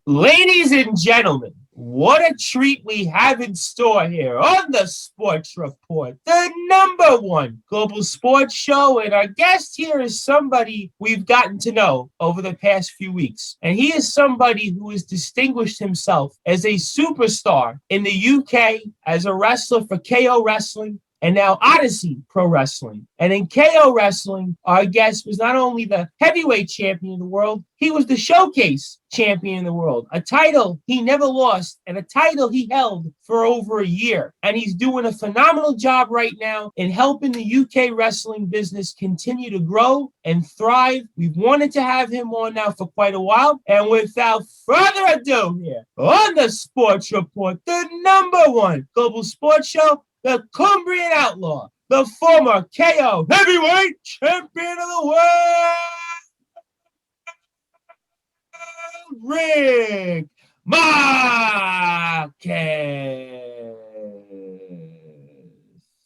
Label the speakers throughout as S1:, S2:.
S1: Ladies and gentlemen, what a treat we have in store here on the Sports Report, the number one global sports show. And our guest here is somebody we've gotten to know over the past few weeks. And he is somebody who has distinguished himself as a superstar in the UK, as a wrestler for KO Wrestling, and now Odyssey Pro Wrestling. And in KO Wrestling, our guest was not only the heavyweight champion of the world, he was the showcase champion of the world, a title he never lost and a title he held for over a year. And he's doing a phenomenal job right now in helping the UK wrestling business continue to grow and thrive. We've wanted to have him on now for quite a while. And without further ado here on the Sports Report, the number one global sports show, the Cumbrian Outlaw, the former KO heavyweight champion of the world, Rick Markus.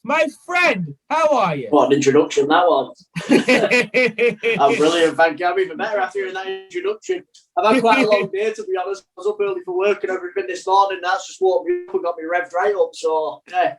S1: My friend, how are you?
S2: What an introduction that was. I'm brilliant, thank you. I'm even better after hearing that introduction. I've had quite a long day, to be honest. I was up early for work and everything this morning. That's just woke me up and got me revved right up. So, yeah,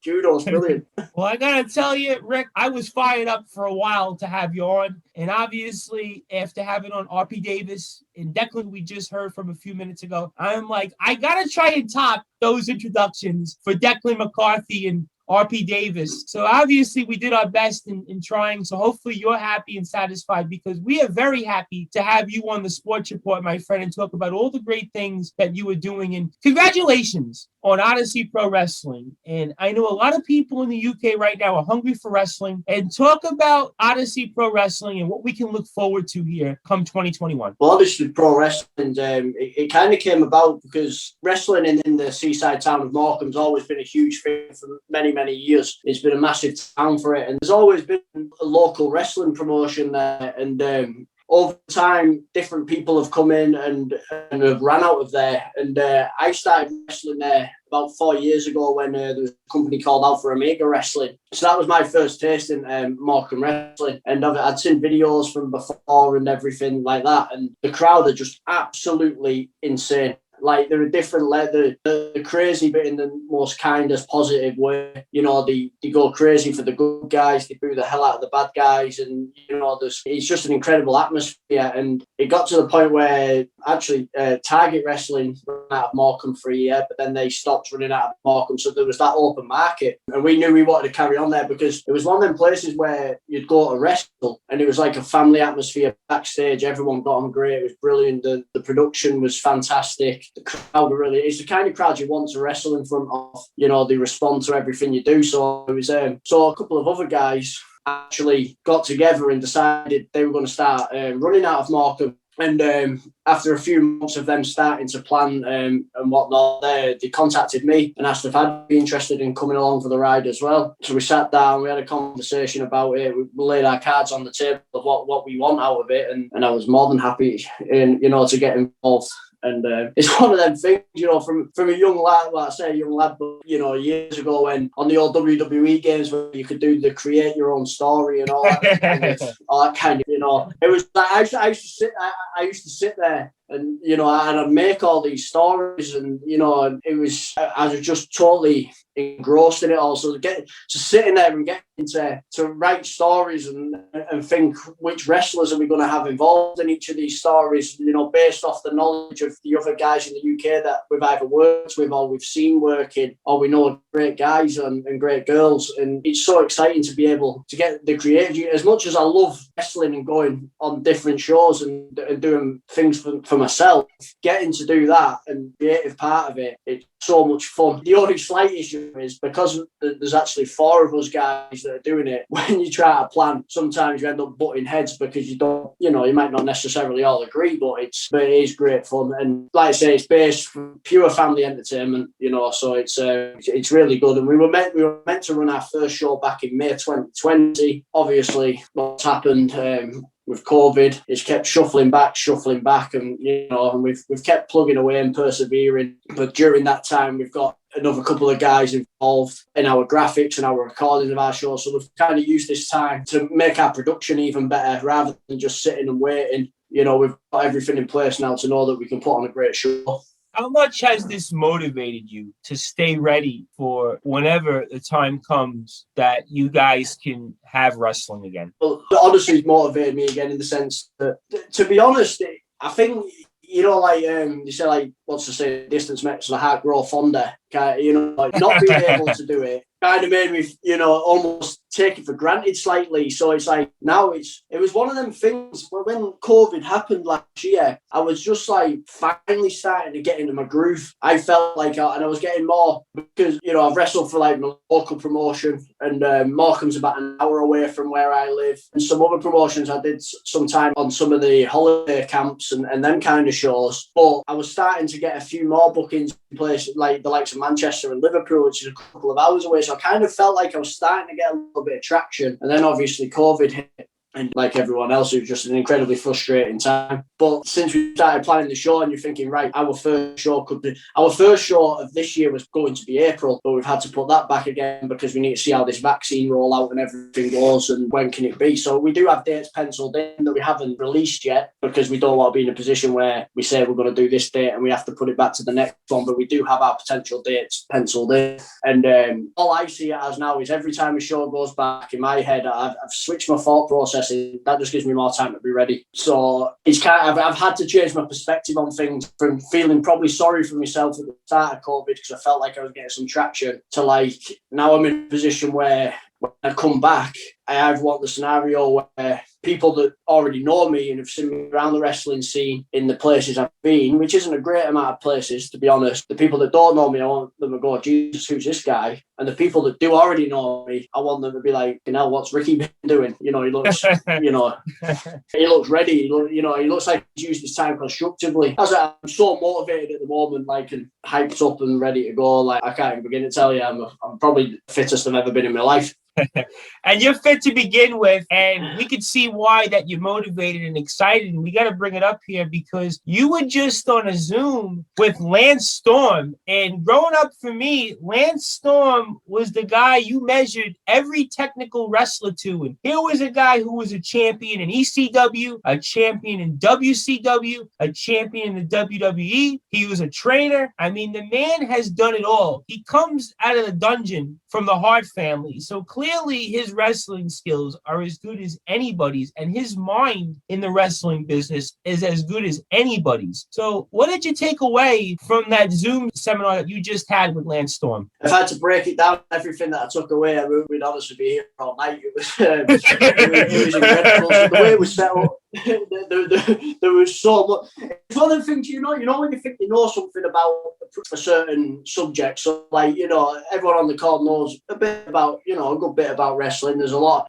S2: kudos, brilliant.
S1: Well, I got to tell you, Rick, I was fired up for a while to have you on. And obviously, after having on RP Davis and Declan, we just heard from a few minutes ago, I'm like, I got to try and top those introductions for Declan McCarthy and RP Davis. So obviously we did our best in trying. So hopefully you're happy and satisfied, because we are very happy to have you on the Sports Report, my friend, and talk about all the great things that you are doing. And congratulations on Odyssey Pro Wrestling. And I know a lot of people in the UK right now are hungry for wrestling. And talk about Odyssey Pro Wrestling and what we can look forward to here come 2021.
S2: Well, Odyssey Pro Wrestling, it kind of came about because wrestling in the seaside town of Morecambe's always been a huge thing for many years. It's been a massive town for it, and there's always been a local wrestling promotion there, and over time different people have come in and have ran out of there, and I started wrestling there about 4 years ago when there was a company called Alpha Omega Wrestling. So that was my first taste in Morecambe wrestling, and I'd seen videos from before and everything like that, and the crowd are just absolutely insane. Like, they're a different level. They're crazy, but in the most kindest, positive way. You know, they go crazy for the good guys. They boo the hell out of the bad guys. And, you know, it's just an incredible atmosphere. And it got to the point where actually Target Wrestling ran out of Morecambe for a year, but then they stopped running out of Morecambe. So there was that open market. And we knew we wanted to carry on there because it was one of them places where you'd go to wrestle and it was like a family atmosphere backstage. Everyone got on great. It was brilliant. The production was fantastic. The crowd really is the kind of crowd you want to wrestle in front of. You know, they respond to everything you do. So it was so a couple of other guys actually got together and decided they were going to start running out of Morecambe. And after a few months of them starting to plan and whatnot, they contacted me and asked if I'd be interested in coming along for the ride as well. So we sat down, we had a conversation about it. We laid our cards on the table of what we want out of it, and I was more than happy, to get involved. And it's one of them things, from a young lad, well, I say a young lad, but, years ago when on the old WWE games where you could do the create your own story and all that kind of, it was like, I used to sit there and, and I'd make all these stories and, it was, I was just totally engrossed in it all. So sitting there and getting to write stories and think which wrestlers are we going to have involved in each of these stories, based off the knowledge of the other guys in the UK that we've either worked with or we've seen working, or we know great guys and great girls. And it's so exciting to be able to get the creative. As much as I love wrestling and going on different shows and doing things for myself, getting to do that and the creative part of it, it's so much fun. The only slight issue is because there's actually 4 of us guys that are doing it, when you try to plan, sometimes you end up butting heads because you don't, you might not necessarily all agree, but it is great fun. And like I say, it's based from pure family entertainment, so it's really good. And we were meant to run our first show back in May 2020. Obviously, what's happened with COVID, it's kept shuffling back, and and we've kept plugging away and persevering. But during that time, we've got another couple of guys involved in our graphics and our recording of our show. So we've kind of used this time to make our production even better, rather than just sitting and waiting. we've got everything in place now to know that we can put on a great show.
S1: How much has this motivated you to stay ready for whenever the time comes that you guys can have wrestling again?
S2: Well, honestly, it's motivated me again in the sense that, to be honest, I think, you say, like, what's to say, distance makes the heart grow fonder. Not being able to do it kind of made me, almost take it for granted slightly. So it's like now it was one of them things when COVID happened last year, I was just like finally starting to get into my groove. I felt like, and I was getting more because, I've wrestled for like my local promotion, and Morecambe's about an hour away from where I live, and some other promotions I did some time on some of the holiday camps and them kind of shows. But I was starting to get a few more bookings in places like the likes of Manchester and Liverpool, which is a couple of hours away. So I kind of felt like I was starting to get a little bit of traction. And then obviously COVID hit. And like everyone else, it was just an incredibly frustrating time. But since we started planning the show, and you're thinking, right, our first show of this year was going to be April, but we've had to put that back again because we need to see how this vaccine rollout and everything goes and when can it be. So we do have dates penciled in that we haven't released yet because we don't want to be in a position where we say we're going to do this date and we have to put it back to the next one. But we do have our potential dates penciled in. And all I see it as now is every time a show goes back in my head, I've switched my thought process. That just gives me more time to be ready. So it's kind of, I've had to change my perspective on things from feeling probably sorry for myself at the start of COVID because I felt like I was getting some traction to like now I'm in a position where when I come back, I either want the scenario where people that already know me and have seen me around the wrestling scene in the places I've been, which isn't a great amount of places, to be honest. The people that don't know me, I want them to go, Jesus, who's this guy? And the people that do already know me, I want them to be like, what's Ricky been doing? He looks, he looks ready. He looks like he's used his time constructively. I'm so motivated at the moment, like, and hyped up and ready to go. Like, I can't even begin to tell you, I'm probably the fittest I've ever been in my life.
S1: And you're fit to begin with, and we could see why that you're motivated and excited. And we got to bring it up here because you were just on a Zoom with Lance Storm. And growing up for me, Lance Storm was the guy you measured every technical wrestler to. And here was a guy who was a champion in ECW, a champion in WCW, a champion in the WWE. He was a trainer. I mean, the man has done it all. He comes out of the dungeon from the Hart family. So clearly his wrestling skills are as good as anybody's, and his mind in the wrestling business is as good as anybody's. So what did you take away from that Zoom seminar that you just had with Lance Storm?
S2: If I had to break it down, everything that I took away, I would honestly be here all night. It was incredible. So the way it was set up, there was so much. It's one of the things, when you think you know something about a certain subject. So, like, everyone on the call knows a bit about, a good bit about wrestling. There's a lot.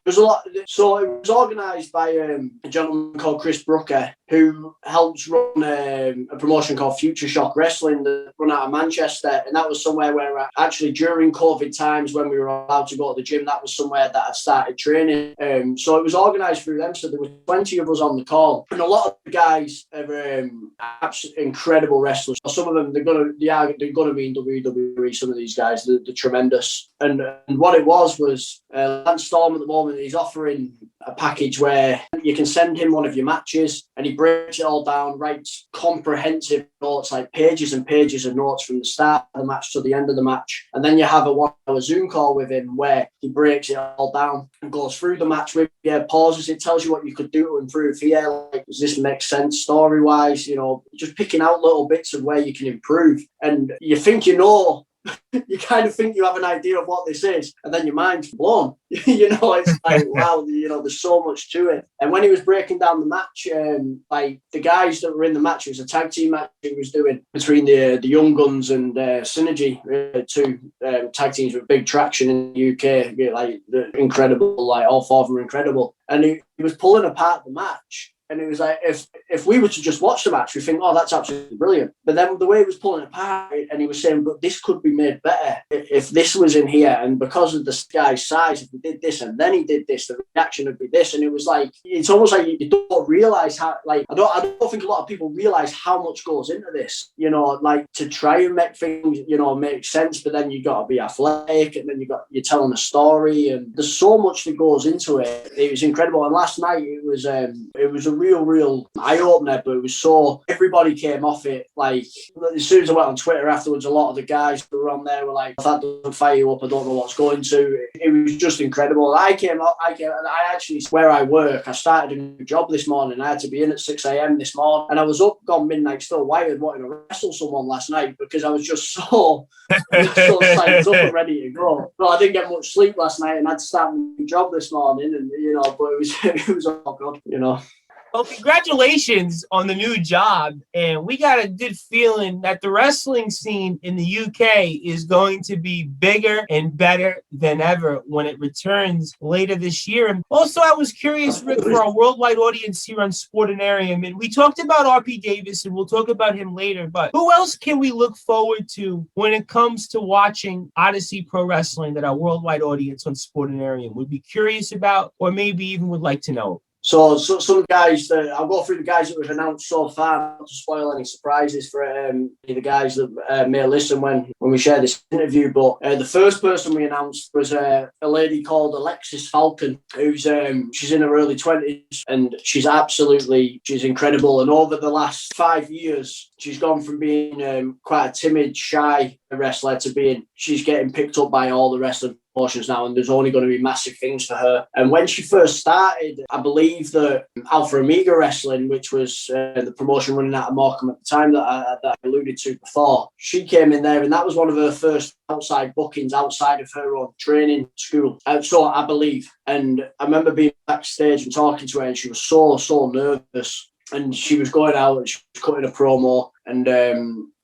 S2: So it was organised by a gentleman called Chris Brooker, who helps run a promotion called Future Shock Wrestling that run out of Manchester. And that was somewhere where actually during COVID times when we were allowed to go to the gym, that was somewhere that I'd started training. So it was organised through them. So there were 20 of us on the call. And a lot of the guys are absolutely incredible wrestlers. Some of them, they're going to be in WWE, some of these guys, they're tremendous. And what it was Lance Storm at the moment, he's offering a package where you can send him one of your matches and he breaks it all down, writes comprehensive notes, like pages and pages of notes from the start of the match to the end of the match. And then you have a 1 hour Zoom call with him where he breaks it all down and goes through the match with you, pauses it, tells you what you could do to improve here. Like, does this make sense story-wise? Just picking out little bits of where you can improve. And you think you kind of think you have an idea of what this is, and then your mind's blown. It's like, wow, there's so much to it. And when he was breaking down the match, like the guys that were in the match, it was a tag team match he was doing between the Young Guns and Synergy, two tag teams with big traction in the UK, like incredible, like all four of them were incredible. And he was pulling apart the match. And it was like, if we were to just watch the match, we think, oh, that's absolutely brilliant. But then the way he was pulling it apart, and he was saying, but this could be made better if this was in here. And because of the guy's size, if we did this and then he did this, the reaction would be this. And it was like, it's almost like you don't realise how, like, I don't think a lot of people realise how much goes into this, like to try and make things, make sense. But then you got to be athletic, and then you're telling a story, and there's so much that goes into it. It was incredible. And last night it was a real eye-opener, but it was so, everybody came off it. Like, as soon as I went on Twitter afterwards, a lot of the guys who were on there were like, if that doesn't fire you up, I don't know what's going to. It was just incredible. I came, and I actually, where I work, I started a new job this morning. I had to be in at 6 a.m. this morning, and I was up, gone midnight, still wired, wanting to wrestle someone last night because I was just so psyched up and ready to go. But I didn't get much sleep last night and had to start a new job this morning, and but it was all good,
S1: Well, congratulations on the new job. And we got a good feeling that the wrestling scene in the UK is going to be bigger and better than ever when it returns later this year. And also, I was curious, Rick, for our worldwide audience here on Sportanarium, and we talked about RP Davis, and we'll talk about him later, but who else can we look forward to when it comes to watching Odyssey Pro Wrestling that our worldwide audience on Sportanarium would be curious about, or maybe even would like to know?
S2: So some guys I'll go through the guys that we've announced so far, not to spoil any surprises for the guys that may listen when we share this interview. But the first person we announced was a lady called Alexis Falcon, who's she's in her early 20s, and she's incredible. And over the last 5 years, she's gone from being quite a timid, shy wrestler to she's getting picked up by all the wrestling promotions now, and there's only going to be massive things for her. And when she first started, I believe that Alpha Omega Wrestling, which was the promotion running out of Morecambe at the time that I alluded to before, she came in there, and that was one of her first outside bookings outside of her own training school. So I believe. And I remember being backstage and talking to her, and she was so nervous. And she was going out and she was cutting a promo, and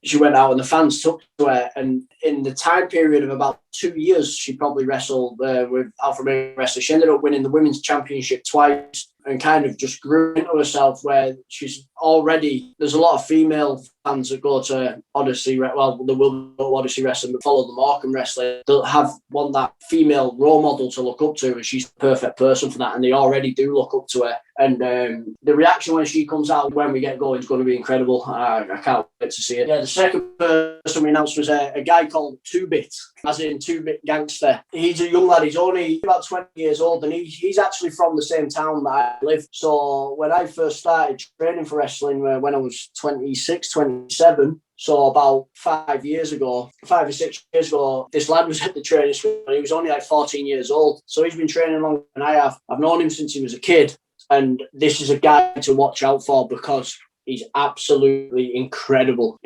S2: she went out and the fans took to her. And in the time period of about 2 years, she probably wrestled with Alpha Omega Wrestling. She ended up winning the women's championship twice and kind of just grew into herself, where she's already, there's a lot of female fans that go to Odyssey, well, they will go to Odyssey Wrestling, but follow the Morecambe Wrestling. They'll want that female role model to look up to, and she's the perfect person for that, and they already do look up to her. And the reaction when she comes out, when we get going, is going to be incredible. I can't wait to see it. Yeah, the second person we announced was a guy called 2-Bit, as in 2-Bit Gangster. He's a young lad. He's only about 20 years old, and he's actually from the same town that I live. So when I first started training for wrestling, when I was 26, 27, so about 5 years ago, 5 or 6 years ago, this lad was at the training school, and he was only like 14 years old. So he's been training longer than I have. I've known him since he was a kid. And this is a guy to watch out for because he's absolutely incredible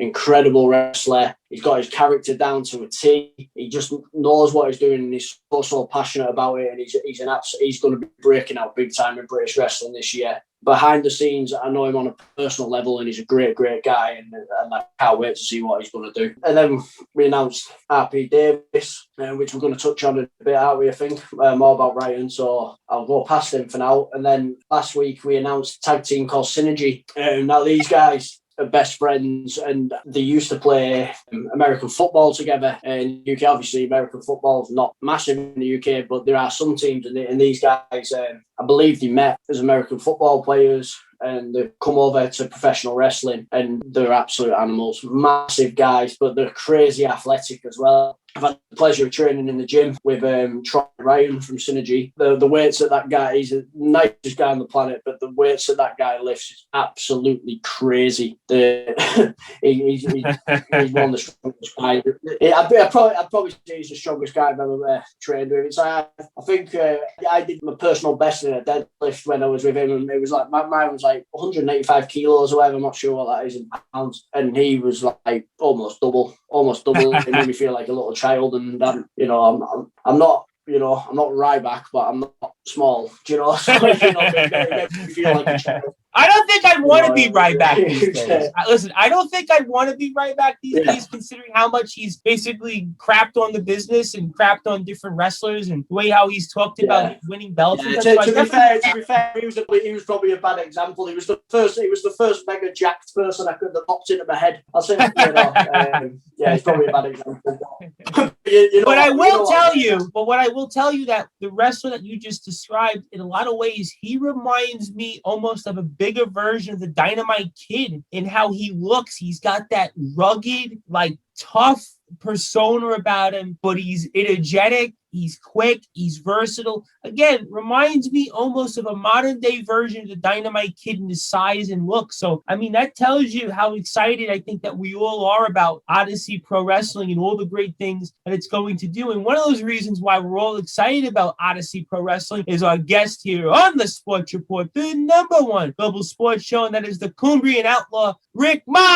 S2: wrestler. He's got his character down to a T. He just knows what he's doing, and he's so passionate about it. And he's going to be breaking out big time in British wrestling this year. Behind the scenes, I know him on a personal level, and he's a great guy, and I can't wait to see what he's going to do. And then we announced RP Davis, which we're going to touch on a bit, aren't we, I think, more about Ryan, so I'll go past him for now. And then last week, we announced a tag team called Synergy. Now, these guys are best friends, and they used to play American football together in the UK. Obviously, American football is not massive in the UK, but there are some teams, and these guys, I believe they met as American football players, and they've come over to professional wrestling, and they're absolute animals. Massive guys, but they're crazy athletic as well. I've had the pleasure of training in the gym with Troy Ryan from Synergy. The weights that guy, he's the nicest guy on the planet, but the weights that guy lifts is absolutely crazy. He's one of the strongest guys. I'd probably say he's the strongest guy I've ever trained with. So I think I did my personal best in a deadlift when I was with him, and it was like mine was like 185 kilos or whatever. I'm not sure what that is in pounds, and he was like almost double. It made me feel like a little child, and I'm not Ryback, but I'm not small. Do you know? So, it made me feel like a child.
S1: I don't think I'd want to be Ryback these days. Listen, I don't think I'd want to be Ryback these days, considering how much he's basically crapped on the business and crapped on different wrestlers, and the way how he's talked about winning belts.
S2: To be fair, he was probably a bad example. He was the first mega jacked person I could have popped into my head. I'll say, he's probably a bad example. But
S1: what I will tell you that the wrestler that you just described, in a lot of ways, he reminds me almost of a bigger version of the Dynamite Kid in how he looks. He's got that rugged, like tough persona about him, but he's energetic. He's quick. He's versatile. Again, reminds me almost of a modern day version of the Dynamite Kid in his size and look. So, I mean, that tells you how excited I think that we all are about Odyssey Pro Wrestling and all the great things that it's going to do. And one of those reasons why we're all excited about Odyssey Pro Wrestling is our guest here on the Sports Report, the number one global sports show, and that is the Cumbrian Outlaw Rick Markus.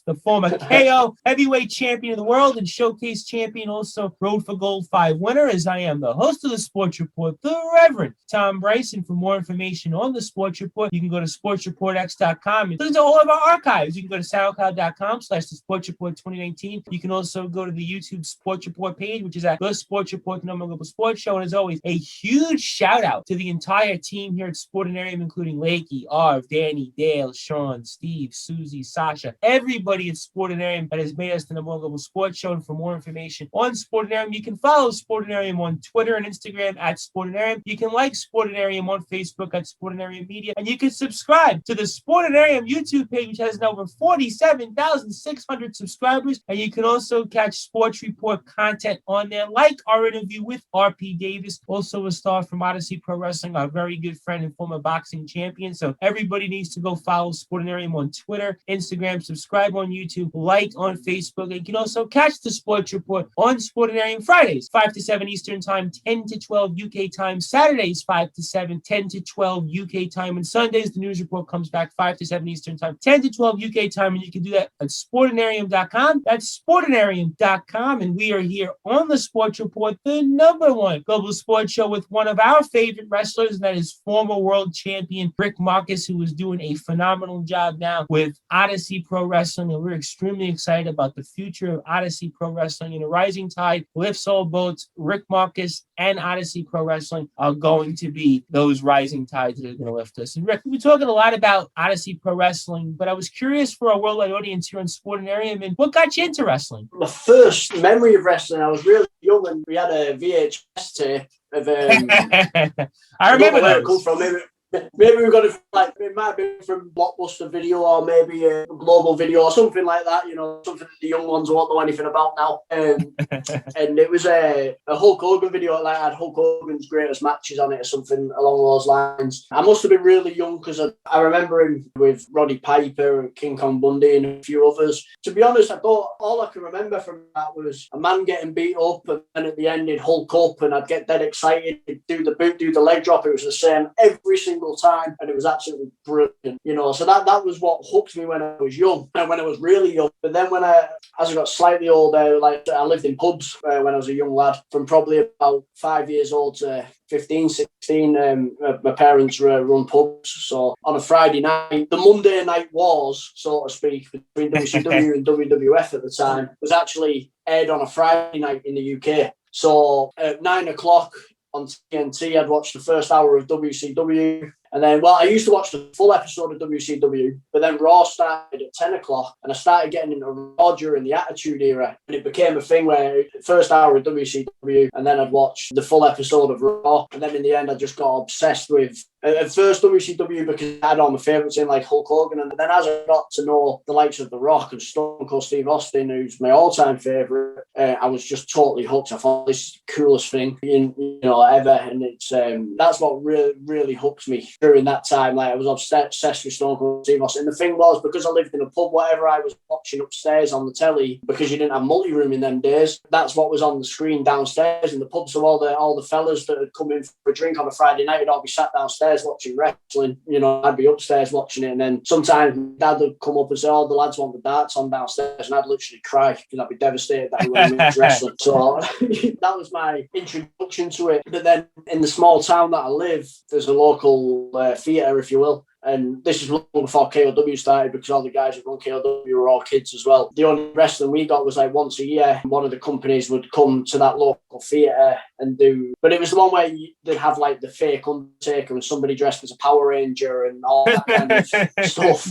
S1: The former KO heavyweight champion of the world and showcase champion, also Road for Gold 5 winner, as I am the host of the Sports Report, the Reverend Tom Brice. And for more information on the Sports Report, you can go to sportsreportx.com and listen to all of our archives. You can go to soundcloud.com/the Sports Report 2019. You can also go to the YouTube Sports Report page, which is at the Sports Report, the number one global sports show. And as always, a huge shout out to the entire team here at Sportanarium, including Lakey, Arv, Danny, Dale, Sean, Steve, Susie, Sasha, everybody at Sportanarium that has made us the number one global sports show. And for more information on Sportanarium, you can follow Sportanarium on Twitter and Instagram at Sportanarium. You can like Sportanarium on Facebook at Sportanarium Media, and you can subscribe to the Sportanarium YouTube page, which has now over 47,600 subscribers. And you can also catch Sports Report content on there, like our interview with RP Davis, also a star from Odyssey Pro Wrestling, our very good friend and former boxing champion. So everybody needs to go follow Sportanarium on Twitter, Instagram, subscribe on YouTube, like on Facebook, and you can also catch the Sports Report on Sportanarium Fridays, 5 to 7 Eastern Time, 10 to 12 UK time, Saturdays, 5 to 7, 10 to 12 UK time, and Sundays, the news report comes back 5 to 7 Eastern Time, 10 to 12 UK time, and you can do that at Sportanarium.com. That's Sportanarium.com, and we are here on the Sports Report, the number one global sports show, with one of our favorite wrestlers, and that is former world champion Rick Markus, who is doing a phenomenal job now with Odyssey Pro Wrestling, and we're extremely excited about the future of Odyssey Pro Wrestling. And a rising tide lifts all boats. Rick Markus and Odyssey Pro Wrestling are going to be those rising tides that are going to lift us. And Rick, we've been talking a lot about Odyssey Pro Wrestling, but I was curious for our worldwide audience here on Sportanarium, and what got you into wrestling?
S2: My first memory of wrestling, I was really young, and we had a VHS tape of
S1: I remember
S2: where it
S1: those.
S2: come from. Maybe we got it from, like, it might be from Blockbuster Video, or maybe a Global Video or something like that, you know, something that the young ones won't know anything about now. And it was a Hulk Hogan video, like, had Hulk Hogan's greatest matches on it or something along those lines. I must have been really young, because I remember him with Roddy Piper and King Kong Bundy and a few others. To be honest, I thought all I can remember from that was a man getting beat up, and then at the end he'd Hulk up, and I'd get dead excited, he'd do the boot, do the leg drop. It was the same every single time, and it was absolutely brilliant, you know. So that was what hooked me when I was young, and when I was really young. But then as I got slightly older, like, I lived in pubs when I was a young lad, from probably about 5 years old to 15, 16. My parents run pubs, so on a Friday night, the Monday night wars, so to speak, between WCW and WWF at the time, was actually aired on a Friday night in the UK. So at 9 o'clock on TNT, I'd watch the first hour of WCW. And then, I used to watch the full episode of WCW, but then Raw started at 10 o'clock, and I started getting into Raw during the Attitude Era. And it became a thing where first hour of WCW, and then I'd watch the full episode of Raw. And then in the end, I just got obsessed with, at first, WCW, because I had all my favourites in, like Hulk Hogan. And then as I got to know the likes of The Rock and Stone Cold Steve Austin, who's my all-time favourite, I was just totally hooked. I thought this is the coolest thing, ever. And it's that's what really, really hooked me during that time. Like, I was obsessed with Stone Cold Steve Austin. And the thing was, because I lived in a pub, whatever I was watching upstairs on the telly, because you didn't have multi-room in them days, that's what was on the screen downstairs in the pub. So all the fellas that had come in for a drink on a Friday night would all be sat downstairs watching wrestling. I'd be upstairs watching it, and then sometimes Dad would come up and say, "Oh, the lads want the darts on downstairs," and I'd literally cry, because I'd be devastated that he wasn't wrestling. So that was my introduction to it. But then in the small town that I live, there's a local theatre, if you will. And this is long before KOW started, because all the guys who run KOW were all kids as well. The only wrestling we got was like once a year. One of the companies would come to that local theatre and do... But it was the one where they'd have like the fake Undertaker and somebody dressed as a Power Ranger and all that kind of stuff.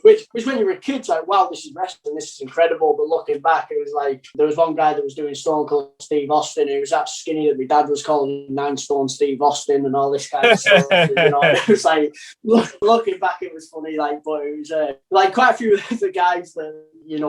S2: Which when you were a kid, it's like, wow, this is wrestling, this is incredible. But looking back, it was like, there was one guy that was doing Stone Cold Steve Austin. He was that skinny that my dad was calling him 9 Stone Steve Austin and all this kind of stuff. It was like, looking back, it was funny, like, but it was like quite a few of the guys that,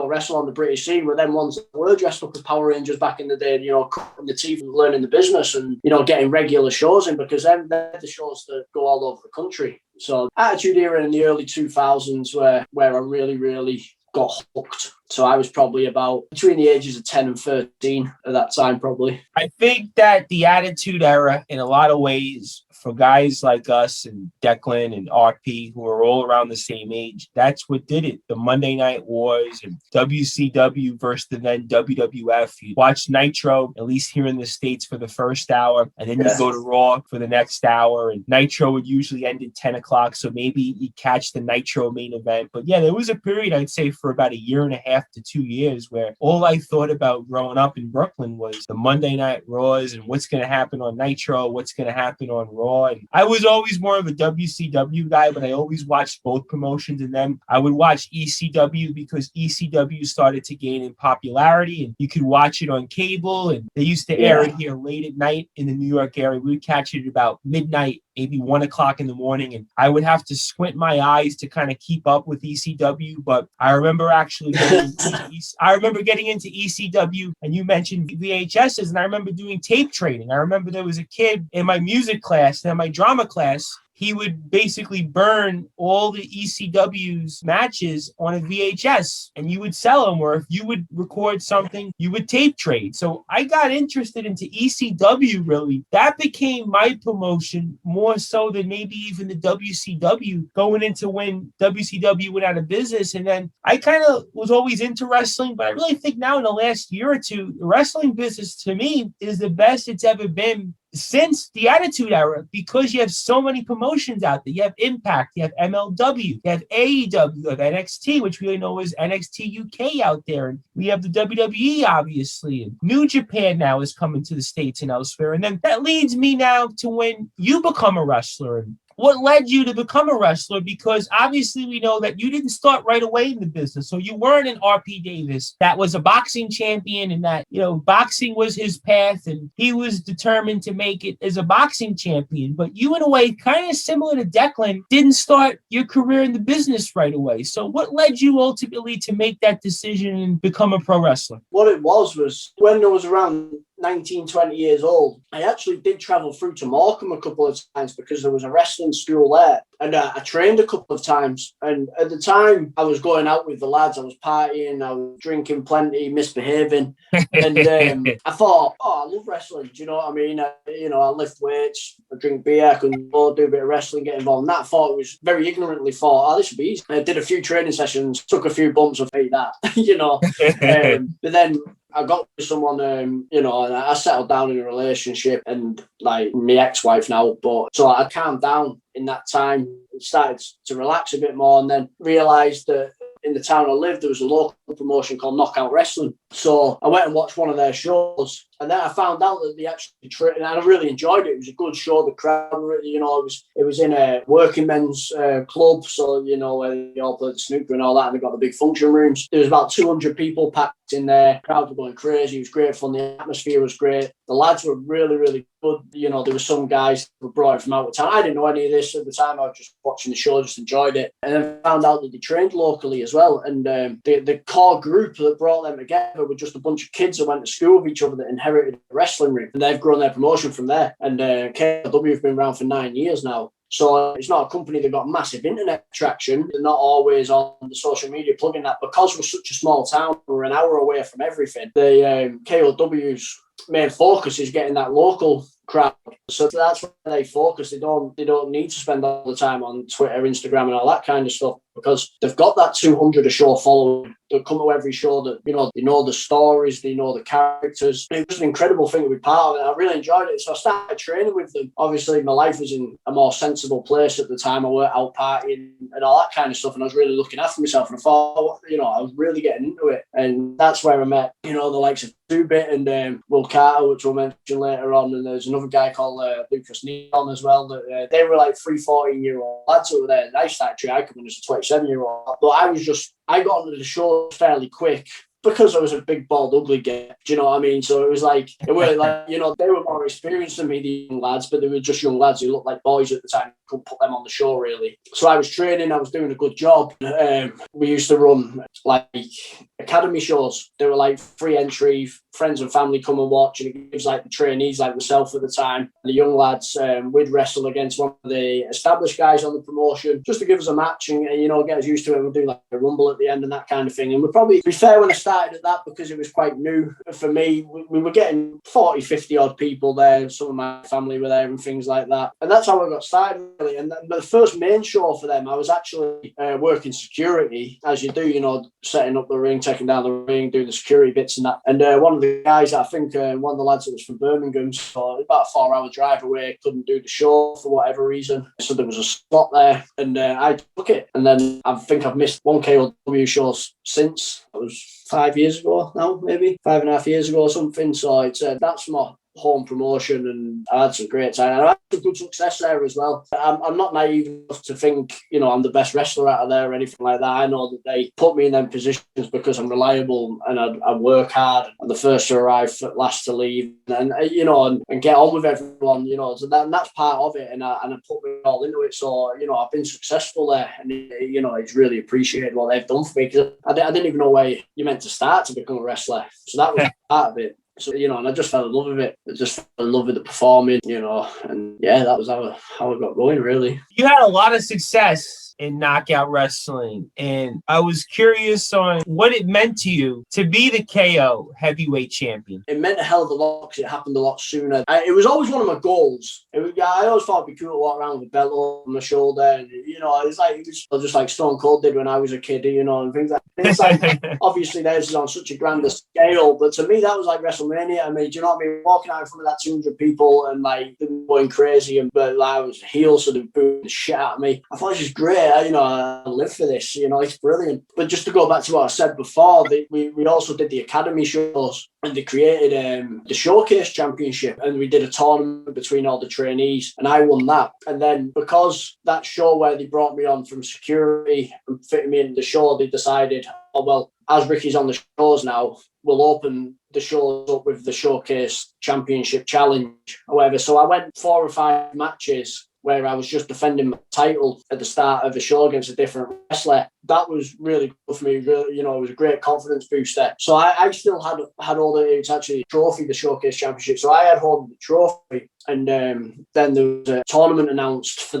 S2: wrestle on the British scene were then ones that were dressed up as Power Rangers back in the day, cutting the teeth and learning the business and, getting regular shows in, because then they're the shows that go all over the country. So Attitude Era in the early 2000s where I really, really got hooked. So I was probably about between the ages of 10 and 13 at that time, probably.
S1: I think that the Attitude Era, in a lot of ways, for guys like us and Declan and RP, who are all around the same age, that's what did it. The Monday Night Wars and WCW versus the then WWF. You watch Nitro, at least here in the States, for the first hour, and then you go to Raw for the next hour. And Nitro would usually end at 10 o'clock, so maybe you catch the Nitro main event. But yeah, there was a period, I'd say, for about a year and a half to 2 years where all I thought about growing up in Brooklyn was the Monday Night Raws and what's going to happen on Nitro, what's going to happen on Raw. And I was always more of a WCW guy, but I always watched both promotions. And then I would watch ECW because ECW started to gain in popularity and you could watch it on cable. And they used to air it here late at night in the New York area. We would catch it at about midnight, maybe 1 o'clock in the morning. And I would have to squint my eyes to kind of keep up with ECW. But I remember actually getting into ECW, and you mentioned VHSs, and I remember doing tape trading. I remember there was a kid in my music class, in my drama class. He would basically burn all the ECW's matches on a VHS and you would sell them, or if you would record something, you would tape trade. So I got interested into ECW, really. That became my promotion more so than maybe even the WCW, going into when WCW went out of business. And then I kind of was always into wrestling, but I really think now in the last year or two, the wrestling business to me is the best it's ever been since the Attitude Era, because you have so many promotions out there. You have Impact, you have MLW, you have AEW, you have NXT, which we know is NXT UK out there. And we have the WWE, obviously. And New Japan now is coming to the States and elsewhere. And then that leads me now to when you become a wrestler. And what led you to become a wrestler? Because obviously we know that you didn't start right away in the business. So you weren't an RP Davis that was a boxing champion and that, boxing was his path and he was determined to make it as a boxing champion. But you, in a way, kind of similar to Declan, didn't start your career in the business right away. So what led you ultimately to make that decision and become a pro wrestler?
S2: What it was when I was around 19, 20 years old, I actually did travel through to Morecambe a couple of times because there was a wrestling school there. And I trained a couple of times. And at the time, I was going out with the lads. I was partying. I was drinking plenty, misbehaving. And I thought, I love wrestling. Do you know what I mean? I lift weights. I drink beer. I can do a bit of wrestling, get involved. And that thought was very ignorantly thought, this would be easy. I did a few training sessions, took a few bumps of that, but then I got with someone, and I settled down in a relationship and like my ex-wife now, but so I calmed down in that time, started to relax a bit more, and then realised that in the town I lived, there was a local promotion called Knockout Wrestling. So I went and watched one of their shows, and then I found out that they actually trained, and I really enjoyed it. It was a good show. The crowd, it was in a working men's club, so where they all played the snooker and all that, and they got the big function rooms. There was about 200 people packed in there. Crowds were going crazy. It was great fun. The atmosphere was great. The lads were really, really good. There were some guys who brought it from out of town. I didn't know any of this at the time. I was just watching the show, just enjoyed it, and then found out that they trained locally as well. And the core group that brought them together were just a bunch of kids that went to school with each other that inherited the wrestling ring, and they've grown their promotion from there. And KLW have been around for 9 years now. So it's not a company that got massive internet traction. They're not always on the social media plugging that. Because we're such a small town, we're an hour away from everything. The KLW's main focus is getting that local crowd. So that's where they focus. They don't need to spend all the time on Twitter, Instagram and all that kind of stuff, because they've got that 200 a show following. They come to every show that, they know the stories, they know the characters. It was an incredible thing to be part of it. I really enjoyed it. So I started training with them. Obviously, my life was in a more sensible place at the time. I weren't out partying and all that kind of stuff. And I was really looking after myself. And I thought, I was really getting into it. And that's where I met, the likes of 2-Bit and Will Carter, which we'll mention later on. And there's another another guy called Lucas Neon as well. They were like 14-year-old lads over there. I started I come in as a 27-year-old. But I got onto the show fairly quick, because I was a big, bald, ugly guy. Do you know what I mean? So it was like, they were more experienced than me, the young lads, but they were just young lads who looked like boys at the time. Couldn't put them on the show, really. So I was training, I was doing a good job. We used to run like academy shows. They were like free entry, friends and family come and watch, and it gives like the trainees like myself at the time, the young lads, we'd wrestle against one of the established guys on the promotion just to give us a match and get us used to it. We'd do like a rumble at the end and that kind of thing. And we'd probably, to be fair, when I started at that, because it was quite new for me, we were getting 40, 50 odd people there. Some of my family were there and things like that. And that's how I got started, really. And the first main show for them, I was actually working security, as you do, setting up the ring, taking down the ring, doing the security bits and that. And one of the guys, I think one of the lads that was from Birmingham, so about a 4-hour drive away, couldn't do the show for whatever reason. So there was a spot there, and I took it. And then I think I've missed one KOW show since. It was 5 years ago now, maybe 5.5 years ago or something. So it's that's my home promotion, and I had some great time. And I had some good success there as well. I'm not naive enough to think, I'm the best wrestler out of there or anything like that. I know that they put me in them positions because I'm reliable and I work hard. I'm the first to arrive, last to leave, and get on with everyone. So that's part of it, and I put me all into it. So I've been successful there, and it's really appreciated what they've done for me, because I didn't even know where you meant to start to become a wrestler. So that was part of it. So, and I just fell in love with it. I just fell in love with the performing, and yeah, that was how I got going, really.
S1: You had a lot of success in knockout wrestling, and I was curious on what it meant to you to be the KO heavyweight champion.
S2: It meant a hell of a lot because it happened a lot sooner. It was always one of my goals. I always thought it'd be cool to walk around with a belt over my shoulder, and it was just like Stone Cold did when I was a kid, and things like that. It's like, obviously theirs is on such a grander scale, but to me that was like WrestleMania. I mean, do you know what I mean? Walking out in front of that 200 people and like them going crazy, but I was a heel, so they booed the shit out of me. I thought it was great. I live for this. It's brilliant. But just to go back to what I said before, we also did the academy shows, and they created the Showcase Championship, and we did a tournament between all the trainees, and I won that. And then because that show where they brought me on from security and fitting me into the show, they decided, oh well, as Ricky's on the shows now, we'll open the shows up with the Showcase Championship Challenge, however. So I went 4 or 5 matches where I was just defending my title at the start of the show against a different wrestler. That was really good for me. Really, it was a great confidence booster. So I still had all it's actually a trophy, the Showcase Championship. So I had hold of the trophy, and then there was a tournament announced for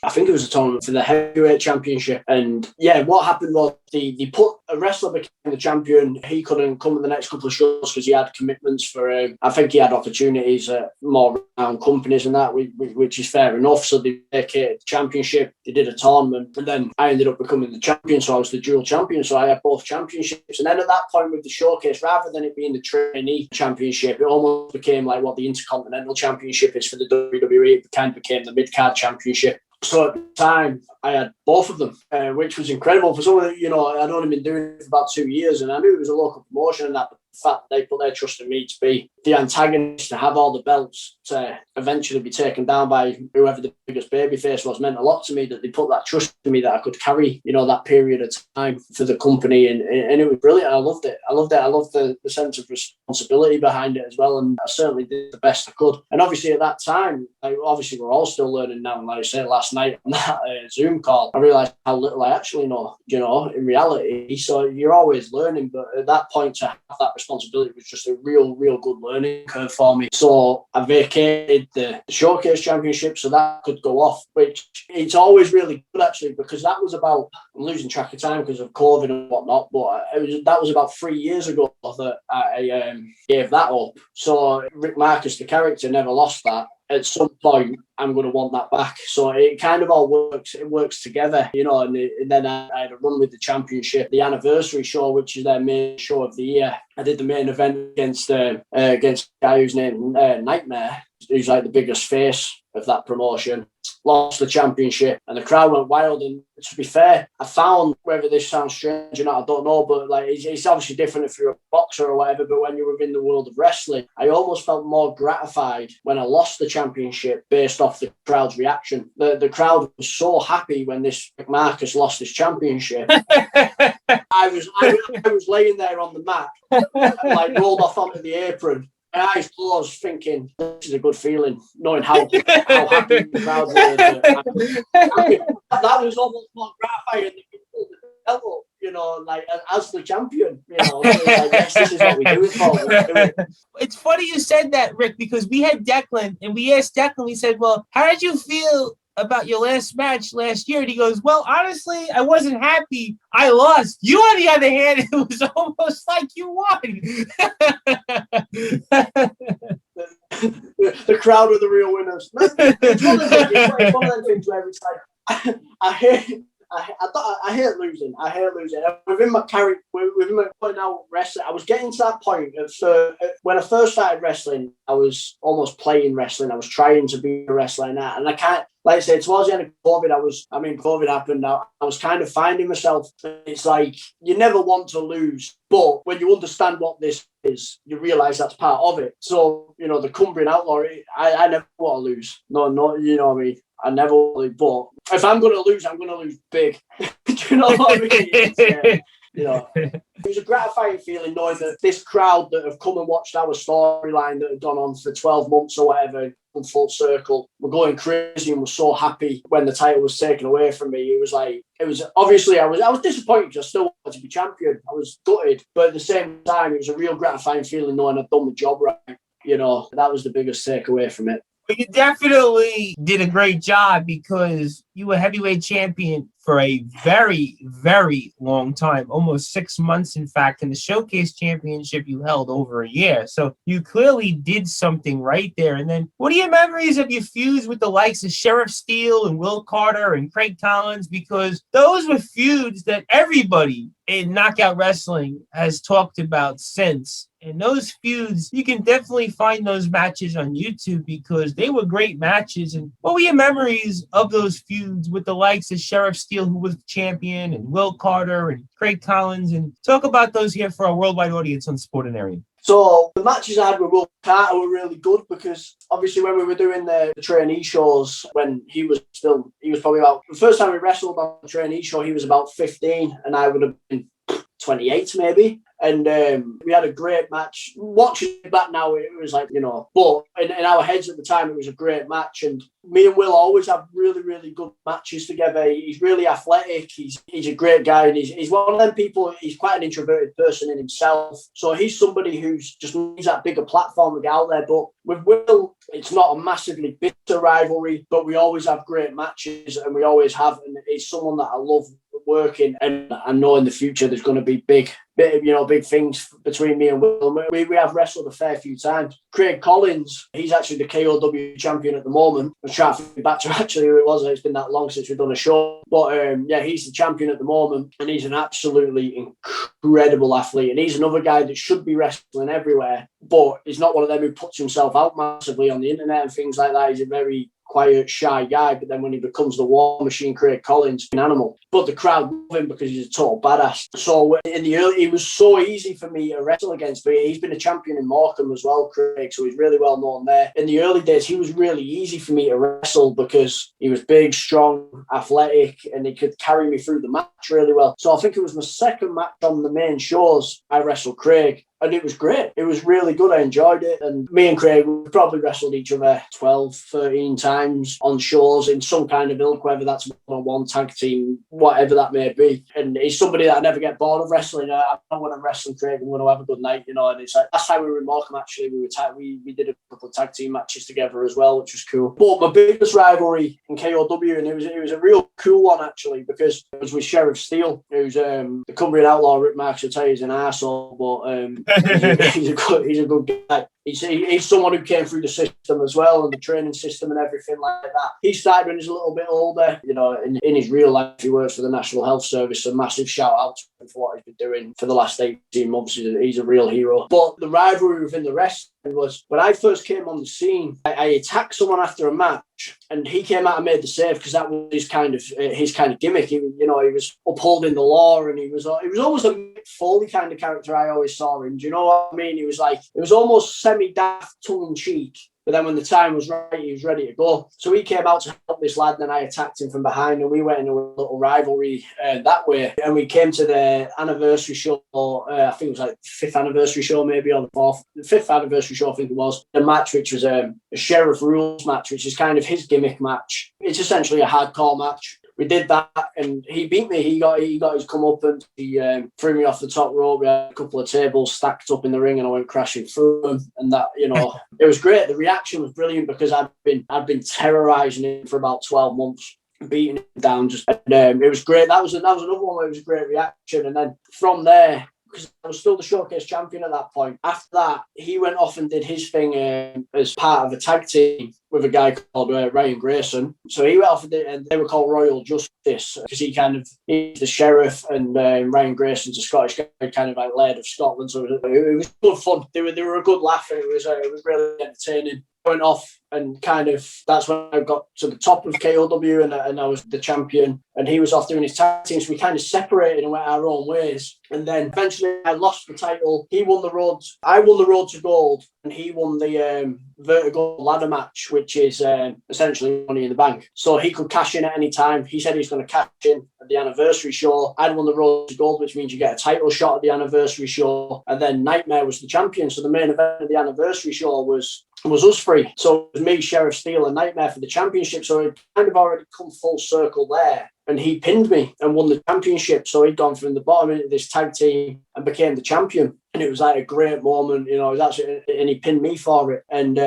S2: I think it was a tournament for the heavyweight championship. And yeah, what happened was they put a wrestler became the champion. He couldn't come to the next couple of shows because he had commitments for, I think he had opportunities at more renowned companies and that, which is fair enough. So they vacated the championship. They did a tournament, and then I ended up becoming the champion. So I was the dual champion. So I had both championships. And then at that point with the Showcase, rather than it being the trainee championship, it almost became like what the Intercontinental Championship is for the WWE. It kind of became the mid-card championship. So at the time, I had both of them, which was incredible for someone that, I'd only been doing it for about 2 years, and I knew it was a local promotion and that, but the fact that they put their trust in me to be the antagonist, to have all the belts, to eventually be taken down by whoever the biggest babyface was, meant a lot to me, that they put that trust in me that I could carry, that period of time for the company, and it was brilliant. I loved it. I loved the sense of responsibility behind it as well, and I certainly did the best I could. And obviously at that time, obviously we're all still learning now, and like I said last night on that Zoom call, I realised how little I actually know, in reality. So you're always learning, but at that point to have that responsibility was just a real good learning curve for me. So I vacated the Showcase Championship so that could go off, which it's always really good actually, because that was about, I'm losing track of time because of COVID and whatnot, but that was about 3 years ago that I gave that up. So Rick Markus, the character, never lost that. At some point, I'm going to want that back. So it kind of all works. It works together, and then I had a run with the championship, the anniversary show, which is their main show of the year. I did the main event against a guy whose name Nightmare, who's like the biggest face of that promotion, lost the championship, and the crowd went wild. And to be fair, I found, whether this sounds strange or not, I don't know, but like it's obviously different if you're a boxer or whatever, but when you're within the world of wrestling, I almost felt more gratified when I lost the championship based off the crowd's reaction. The crowd was so happy when this Rick Markus lost his championship. I was laying there on the mat, like rolled off onto the apron, my eyes closed, thinking, this is a good feeling, knowing how happy the crowd were. That was almost more gratifying than the belt, you know, like as the champion, you know. So it's like, yes, this is what we do it for.
S1: It's funny you said that, Rick, because we had Declan, and we asked Declan, we said, well, how did you feel about your last match last year? And he goes, well, honestly, I wasn't happy. I lost. You, on the other hand, it was almost like you won.
S2: The crowd were the real winners. It's one of them things where it's like, I hate losing. Within my character, within my point out wrestling, I was getting to that point. When I first started wrestling, I was almost playing wrestling. I was trying to be a wrestler and that. And I can't, like I said, towards the end of COVID, COVID happened. I was kind of finding myself. It's like, you never want to lose, but when you understand what this is, you realise that's part of it. So, you know, the Cumbrian Outlaw, I never want to lose. No, you know what I mean? I never really, but if I'm going to lose, I'm going to lose big. Do you know what I mean? You know, it was a gratifying feeling knowing that this crowd that have come and watched our storyline that had gone on for 12 months or whatever, come full circle, were going crazy and were so happy when the title was taken away from me. It was obviously, I was disappointed because I still wanted to be champion. I was gutted, but at the same time, it was a real gratifying feeling knowing I'd done the job right. You know, that was the biggest takeaway from it.
S1: But you definitely did a great job because you were heavyweight champion for a very, very long time, almost 6 months, in fact. And the Showcase Championship you held over a year. So you clearly did something right there. And then what are your memories of your feuds with the likes of Sheriff Steele and Will Carter and Craig Collins? Because those were feuds that everybody in Knockout Wrestling has talked about since. And those feuds, you can definitely find those matches on YouTube because they were great matches. And what were your memories of those feuds with the likes of Sheriff Steele, who was the champion, and Will Carter and Craig Collins? And talk about those here for our worldwide audience on Sportanarium.
S2: So the matches I had with Will Carter were really good because obviously when we were doing the trainee shows, when he was probably about, the first time we wrestled on the trainee show, he was about 15 and I would have been 28 maybe. And we had a great match. Watching it back now, it was like, you know, but in our heads at the time, it was a great match. And me and Will always have really, really good matches together. He's really athletic. He's a great guy. And he's one of them people, he's quite an introverted person in himself. So he's somebody who's just needs that bigger platform to get out there. But with Will, it's not a massively bitter rivalry, but we always have great matches and we always have. And he's someone that I love working, and I know in the future there's going to be big things between me and Will. We have wrestled a fair few times. Craig Collins, he's actually the KOW champion at the moment. I'm trying to think back to actually who it was. It's been that long since we've done a show. But yeah, he's the champion at the moment, and he's an absolutely incredible athlete. And he's another guy that should be wrestling everywhere, but he's not one of them who puts himself out massively on the internet and things like that. He's a very quiet, shy guy, but then when he becomes the War Machine, Craig Collins, an animal. But the crowd love him because he's a total badass. So in the early, it was so easy for me to wrestle against, but he's been a champion in Morecambe as well, Craig, so he's really well known there. In the early days, he was really easy for me to wrestle because he was big, strong, athletic, and he could carry me through the match really well. So I think it was my second match on the main shows, I wrestled Craig. And it was great. It was really good. I enjoyed it. And me and Craig, we probably wrestled each other 12, 13 times on shows in some kind of ilk, whether that's one-on-one, tag team, whatever that may be. And he's somebody that I never get bored of wrestling. I know when I'm wrestling Craig, I'm going to have a good night, you know. And it's like, last time we were in Morecambe, actually, we did a couple of tag team matches together as well, which was cool. But my biggest rivalry in KOW, and it was a real cool one, actually, because it was with Sheriff Steele, who's the Cumbrian Outlaw Rick Markus. I'll tell you, he's an arsehole, but he's a good guy. He's someone who came through the system as well, and the training system and everything like that. He started when he was a little bit older. You know, in his real life, he works for the National Health Service. A massive shout out to him for what he's been doing for the last 18 months. He's a real hero. But the rivalry within the wrestling was when I first came on the scene, I attacked someone after a match, and he came out and made the save because that was his kind of gimmick. He was upholding the law, and he was always a Mick Foley kind of character. I always saw him. Do you know what I mean? He was like, it was almost semi-daft, tongue-in-cheek. But then when the time was right, he was ready to go. So he came out to help this lad, and then I attacked him from behind, and we went into a little rivalry that way. And we came to the anniversary show, I think it was like the 5th anniversary show, maybe, or the 5th anniversary show, I think it was. The match, which was a Sheriff Rules match, which is kind of his gimmick match. It's essentially a hardcore match. We did that, and he beat me. He got his comeuppance. He threw me off the top rope. We had a couple of tables stacked up in the ring, and I went crashing through them. And that, it was great. The reaction was brilliant because I'd been terrorising him for about 12 months, beating him down. It was great. That was another one where it was a great reaction. And then from there, because I was still the showcase champion at that point. After that, he went off and did his thing as part of a tag team with a guy called Ryan Grayson. So he went off and they were called Royal Justice because he's the sheriff, and Ryan Grayson's a Scottish guy, kind of like Laird of Scotland. So it was good fun. They were a good laugh, and it was really entertaining. Went off, and kind of that's when I got to the top of KOW, and I was the champion, and he was off doing his tag team. So we kind of separated and went our own ways. And then eventually I lost the title. He won the road. I won the road to gold, and he won the vertical ladder match, which is essentially Money in the Bank. So he could cash in at any time. He said he's going to cash in at the anniversary show. I'd won the road to gold, which means you get a title shot at the anniversary show. And then Nightmare was the champion. So the main event of the anniversary show was us three. So it was me, Sheriff Steele, and Nightmare for the championship. So it kind of already come full circle there. And he pinned me and won the championship. So he'd gone from the bottom into this tag team and became the champion. And it was like a great moment, it was actually, and he pinned me for it. And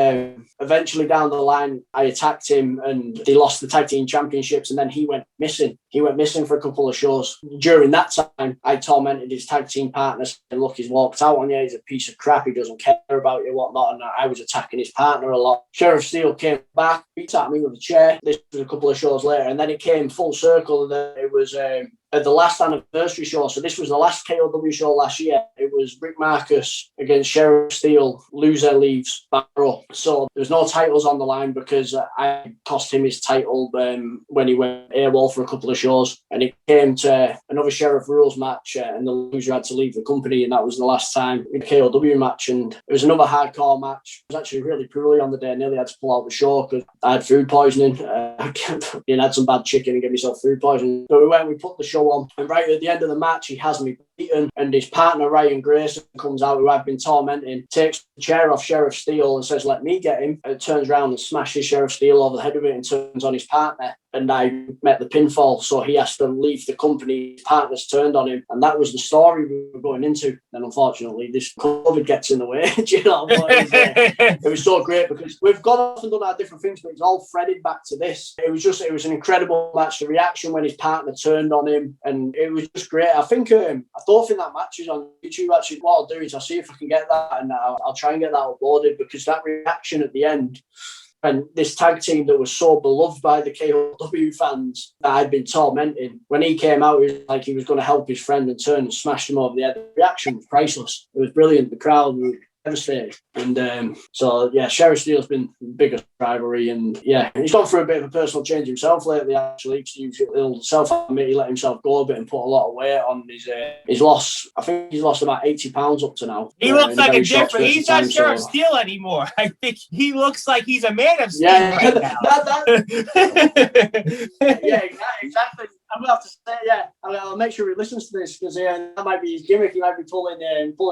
S2: eventually down the line, I attacked him, and they lost the tag team championships. And then he went missing. He went missing for a couple of shows. During that time, I tormented his tag team partners. And look, he's walked out on you. He's a piece of crap. He doesn't care about you, whatnot. And I was attacking his partner a lot. Sheriff Steele came back, beat at me with a chair. This was a couple of shows later. And then it came full circle. And it was at the last anniversary show. So this was the last KOW show last year. It was Rick Markus against Sheriff Steele. Loser leaves Barrow. So there was no titles on the line because I cost him his title when he went AWOL for a couple of shows. And it came to another Sheriff Rules match, and the loser had to leave the company, and that was the last time in a KOW match. And it was another hardcore match. I was actually really poorly on the day. I nearly had to pull out the show because I had food poisoning. I had some bad chicken and gave myself food poisoning. So we put the show on, and right at the end of the match, he has me beaten, and his partner Ryan Grayson comes out, who I've been tormenting, takes the chair off Sheriff Steele and says, "Let me get him," and turns around and smashes Sheriff Steele over the head with it and turns on his partner. And I met the pinfall, so he has to leave the company. His partner's turned on him, and that was the story we were going into. And unfortunately, this COVID gets in the way. But it was so great because we've gone off and done our different things, but it's all threaded back to this. It was an incredible match. The reaction when his partner turned on him, and it was just great. I don't think that match is on YouTube. Actually, what I'll do is I'll see if I can get that, and I'll try and get that uploaded, because that reaction at the end. And this tag team that was so beloved by the KOW fans that I'd been tormenting, when he came out, he was like he was going to help his friend and turn and smash him over the head. The reaction was priceless. It was brilliant. The crowd were devastated. And so, yeah, Sheriff Steele's been the biggest rivalry. And, yeah, he's gone through a bit of a personal change himself lately, actually. He'll self-admit he let himself go a bit and put a lot of weight on his loss. I think he's lost about 80 pounds up to now.
S1: He looks like a different... He's not Sheriff Steele anymore. I think he looks like he's a man of steel right now.
S2: Yeah, exactly. I'm going to have to say, yeah, I'll make sure he listens to this, because that might be his gimmick. He might be pulling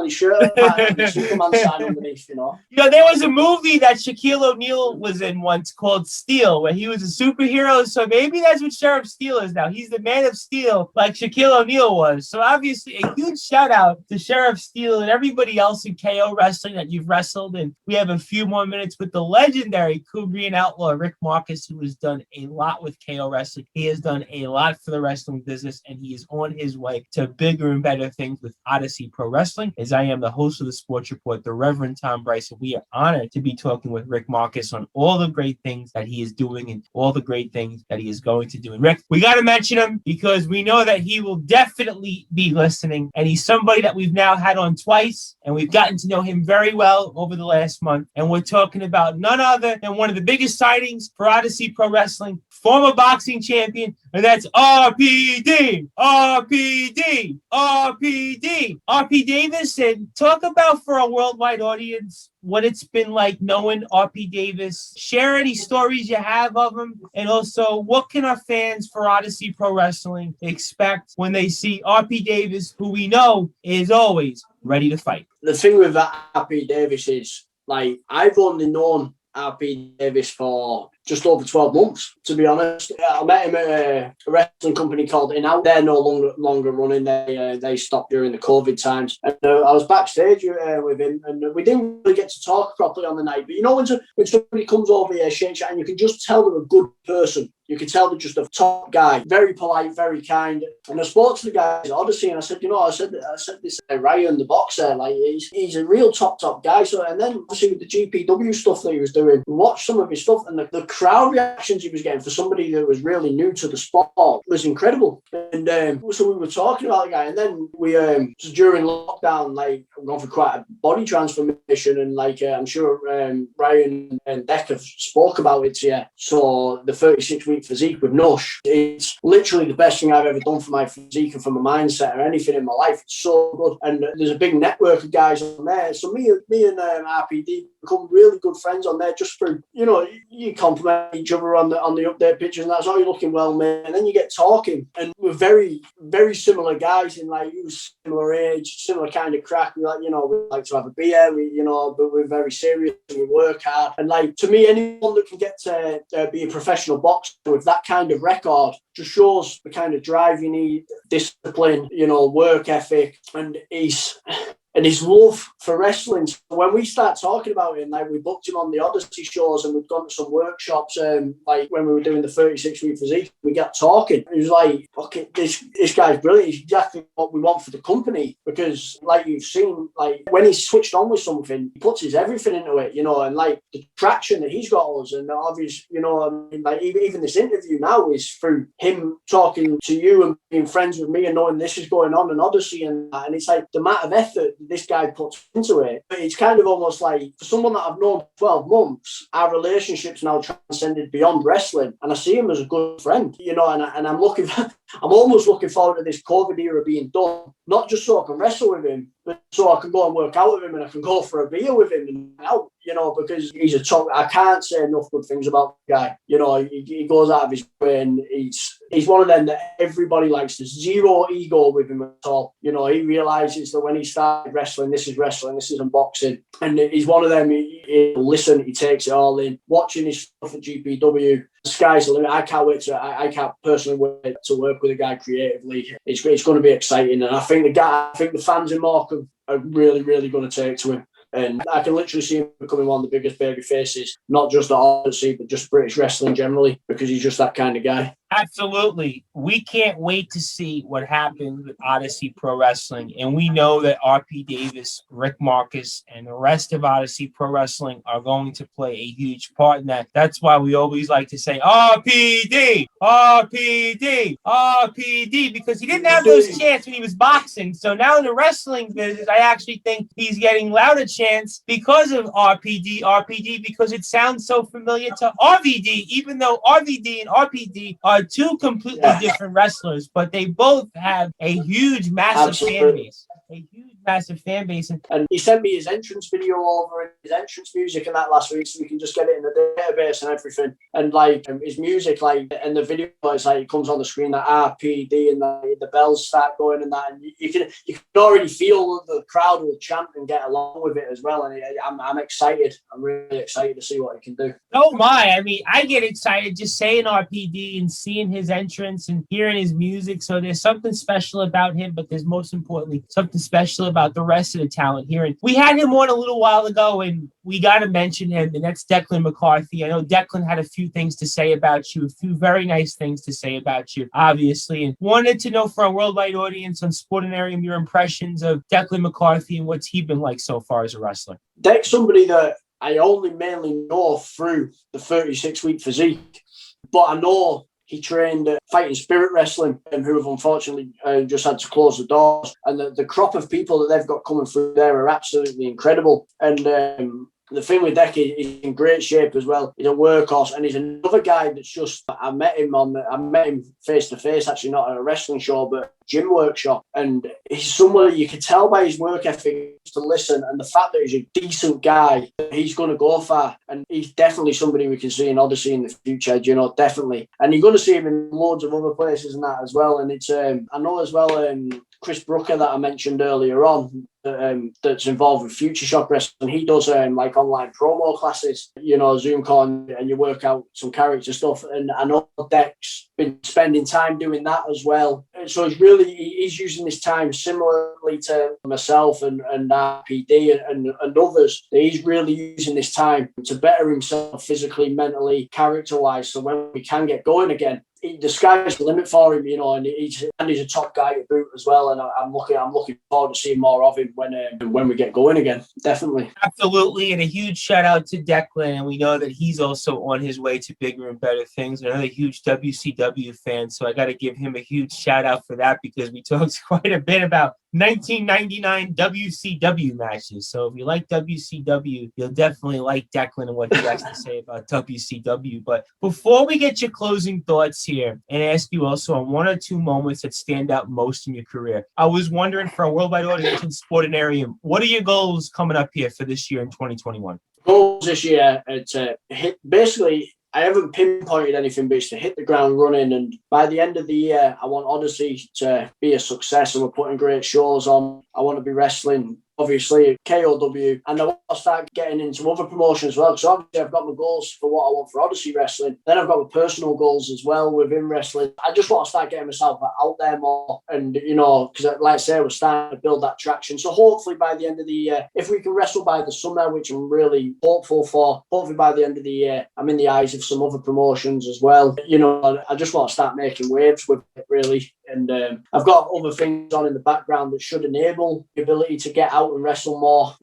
S2: his shirt up and the Superman sign underneath,
S1: there was a movie that Shaquille O'Neal was in once called Steel, where he was a superhero. So maybe that's what Sheriff Steele is now. He's the man of steel, like Shaquille O'Neal was. So obviously, a huge shout out to Sheriff Steele and everybody else in KO Wrestling that you've wrestled. And we have a few more minutes with the legendary Cumbrian Outlaw Rick Markus, who has done a lot with KO Wrestling. He has done a lot for the wrestling business, and he he is on his way to bigger and better things with Odyssey Pro Wrestling. As I am the host of the Sports Report, the Reverend Tom Brice, and we are honored to be talking with Rick Markus on all the great things that he is doing and all the great things that he is going to do. And Rick, we got to mention him because we know that he will definitely be listening, and he's somebody that we've now had on twice, and we've gotten to know him very well over the last month. And we're talking about none other than one of the biggest sightings for Odyssey Pro Wrestling, former boxing champion, and that's RPD, RPD, RPD, RP Davis. And talk about for a worldwide audience what it's been like knowing RP Davis. Share any stories you have of him, and also what can our fans for Odyssey Pro Wrestling expect when they see RP Davis, who we know is always ready to fight.
S2: The thing with that RP Davis is, like, I've only known RP Davis for just over 12 months, to be honest. I met him at a wrestling company called In Out. They're no longer running. They stopped during the COVID times. And I was backstage with him, and we didn't really get to talk properly on the night. But you know, when somebody comes over here, shakes your hand, you can just tell they're a good person. You can tell they're just a top guy, very polite, very kind. And I spoke to the guys at Odyssey, and I said, I said this Ryan, the boxer, like he's a real top guy. So, and then obviously with the GPW stuff that he was doing, we watched some of his stuff, and the crowd reactions he was getting for somebody that was really new to the sport was incredible. And so we were talking about the guy, and then we during lockdown, like, I've gone for quite a body transformation, and like I'm sure Ryan and Deck have spoke about it here. So the 36-week physique with Nush, it's literally the best thing I've ever done for my physique and for my mindset or anything in my life. It's so good, and there's a big network of guys on there. So me and RPD become really good friends on there just for, you compliment each other on the update pictures, and that's all, you're looking well, mate. And then you get talking, and we're very, very similar guys in, like, you similar age, similar kind of crack. We we like to have a beer, but we're very serious and we work hard. And like, to me, anyone that can get to be a professional boxer with that kind of record just shows the kind of drive you need, discipline, work ethic, and his love for wrestling. So when we start talking about it, like, we booked him on the Odyssey shows, and we've gone to some workshops, like when we were doing the 36-week physique, we got talking. He was like, okay, this guy's brilliant. He's exactly what we want for the company, because like you've seen, like when he's switched on with something, he puts his everything into it, and like the traction that he's got us, and obviously, like even this interview now is through him talking to you and being friends with me and knowing this is going on in Odyssey, and it's like the amount of effort this guy puts into it. But it's kind of almost like, for someone that I've known 12 months, our relationship's now transcended beyond wrestling, and I see him as a good friend, and I'm almost looking forward to this COVID era being done, not just so I can wrestle with him, but so I can go and work out with him, and I can go for a beer with him and out, because he's a top. I can't say enough good things about the guy. He goes out of his way, and he's one of them that everybody likes. There's zero ego with him at all. He realizes that when he started wrestling, this is unboxing, and he's one of them. He listen, he takes it all in. Watching his stuff at GPW, the sky's the limit. I can't personally wait to work with a guy creatively. It's going to be exciting, and I think the fans in Morecambe are really, really going to take to him. And I can literally see him becoming one of the biggest baby faces, not just at Odyssey, but just British wrestling generally, because he's just that kind of guy.
S1: Absolutely. We can't wait to see what happens with Odyssey Pro Wrestling. And we know that RP Davis, Rick Markus, and the rest of Odyssey Pro Wrestling are going to play a huge part in that. That's why we always like to say RPD, RPD, RPD, because he didn't have those chants when he was boxing. So now in the wrestling business, I actually think he's getting louder chants because of RPD, because it sounds so familiar to RVD, even though RVD and RPD are two completely different wrestlers, but they both have a huge, massive fan base. A huge, massive fan base.
S2: And he sent me his entrance video over and his entrance music and that last week, so we can just get it in the database and everything. And like his music, like, and the video, it's like it comes on the screen, that RPD, and the bells start going and that, and you can already feel the crowd will chant and get along with it as well. And I'm excited. I'm really excited to see what he can do.
S1: Oh my! I mean, I get excited just saying RPD and seeing his entrance and hearing his music. So there's something special about him, but there's most importantly something special about the rest of the talent here. And we had him on a little while ago, and we got to mention him, and that's Declan McCarthy. I know Declan had a few things to say about you, a few very nice things to say about you, obviously, and wanted to know for our worldwide audience on Sportanarium your impressions of Declan McCarthy and what's he been like so far as a wrestler.
S2: Deck's somebody that I only mainly know through the 36-week physique, but I know he trained at Fighting Spirit Wrestling, who have unfortunately just had to close the doors. And the crop of people that they've got coming through there are absolutely incredible. And the thing with Deck, he's in great shape as well. He's a workhorse, and he's another guy that's just. I met him face to face, actually not at a wrestling show, but gym workshop. And he's somebody you can tell by his work ethic to listen, and the fact that he's a decent guy, he's going to go far. And he's definitely somebody we can see in Odyssey in the future, definitely. And you're going to see him in loads of other places and that as well. And it's I know as well Chris Brooker that I mentioned earlier on. That's involved with Future Shock Wrestling. He does like online promo classes, Zoom call, and you work out some character stuff. And I know Deck's been spending time doing that as well. So he's using this time similarly to myself and RPD and others. He's really using this time to better himself physically, mentally, character-wise. So when we can get going again, the sky's the limit for him, and he's a top guy to boot as well. And I'm looking forward to seeing more of him when we get going again. Definitely,
S1: absolutely, and a huge shout out to Declan. And we know that he's also on his way to bigger and better things. Another huge WCW fan, so I got to give him a huge shout out for that because we talked quite a bit about 1999 WCW matches. So if you like WCW, you'll definitely like Declan and what he has to say about WCW. But before we get your closing thoughts here and ask you also on one or two moments that stand out most in your career, I was wondering for a worldwide audience in Sportanarium, what are your goals coming up here for this year in 2021?
S2: Goals this year to hit basically. I haven't pinpointed anything, but it's to hit the ground running. And by the end of the year, I want Odyssey to be a success, and we're putting great shows on. I want to be wrestling, obviously, KOW, and I want to start getting into other promotions as well. So obviously, I've got my goals for what I want for Odyssey Wrestling. Then I've got my personal goals as well within wrestling. I just want to start getting myself out there more, and because like I say, we're starting to build that traction. So hopefully by the end of the year, if we can wrestle by the summer, which I'm really hopeful for, hopefully by the end of the year, I'm in the eyes of some other promotions as well. I just want to start making waves with it, really. And I've got other things on in the background that should enable the ability to get out and wrestle more,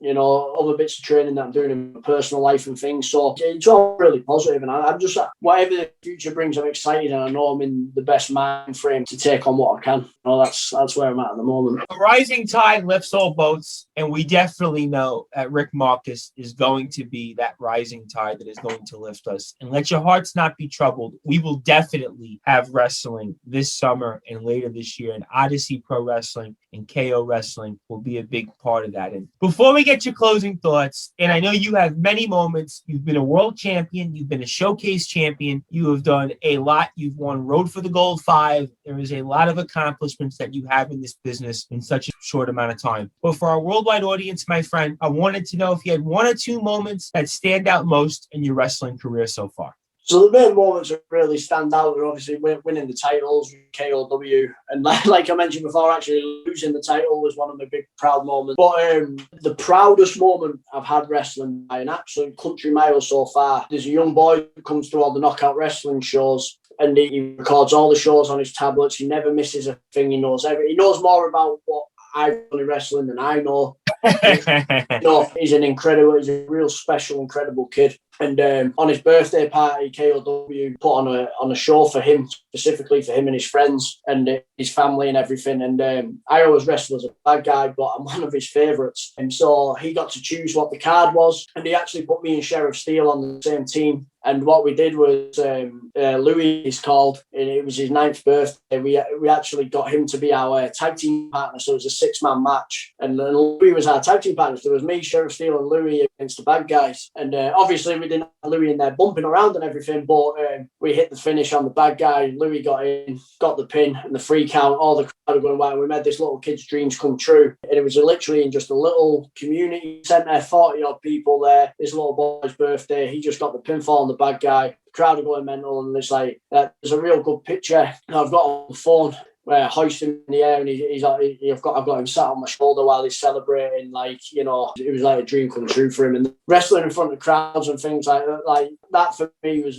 S2: other bits of training that I'm doing in my personal life and things. So it's all really positive, and I'm just, whatever the future brings, I'm excited, and I know I'm in the best mind frame to take on what I can. That's where I'm at the moment.
S1: A rising tide lifts all boats, and we definitely know that Rick Markus is going to be that rising tide that is going to lift us. And let your hearts not be troubled. We will definitely have wrestling this summer and later this year, and Odyssey Pro Wrestling and KO Wrestling will be a big part of that. And before we get your closing thoughts, and I know you have many moments, you've been a world champion, you've been a showcase champion, you have done a lot, you've won Road for the Gold 5. There is a lot of accomplishments that you have in this business in such a short amount of time. But for our worldwide audience, my friend, I wanted to know if you had one or two moments that stand out most in your wrestling career so far.
S2: So the main moments that really stand out are obviously winning the titles with KOW. And like I mentioned before, actually losing the title was one of my big proud moments. But the proudest moment I've had wrestling by an absolute country mile so far, there's a young boy who comes to all the knockout wrestling shows, and he records all the shows on his tablets. He never misses a thing. He knows more about what I've done in wrestling than I know. He's he's a real special, incredible kid. And on his birthday party, KOW put on a show for him, specifically for him and his friends and his family and everything. And I always wrestle as a bad guy, but I'm one of his favourites. And so he got to choose what the card was, and he actually put me and Sheriff Steele on the same team. And what we did was, Louis is called, and it was his 9th birthday. We actually got him to be our tag team partner, so it was a 6-man match. And Louis was our tag team partner. So it was me, Sheriff Steele, and Louis against the bad guys. And obviously we didn't have Louis in there bumping around and everything, but we hit the finish on the bad guy. Louis got in, got the pin and the free count. All the crowd were going wild. We made this little kid's dreams come true. And it was literally in just a little community centre, 40-odd people there. This little boy's birthday. He just got the pinfall on the bad guy. The crowd are going mental, and it's like, there's a real good picture I've got on the phone hoist him in the air, and I've got him sat on my shoulder while he's celebrating. Like, you know, it was like a dream come true for him. And wrestling in front of crowds and things like that for me was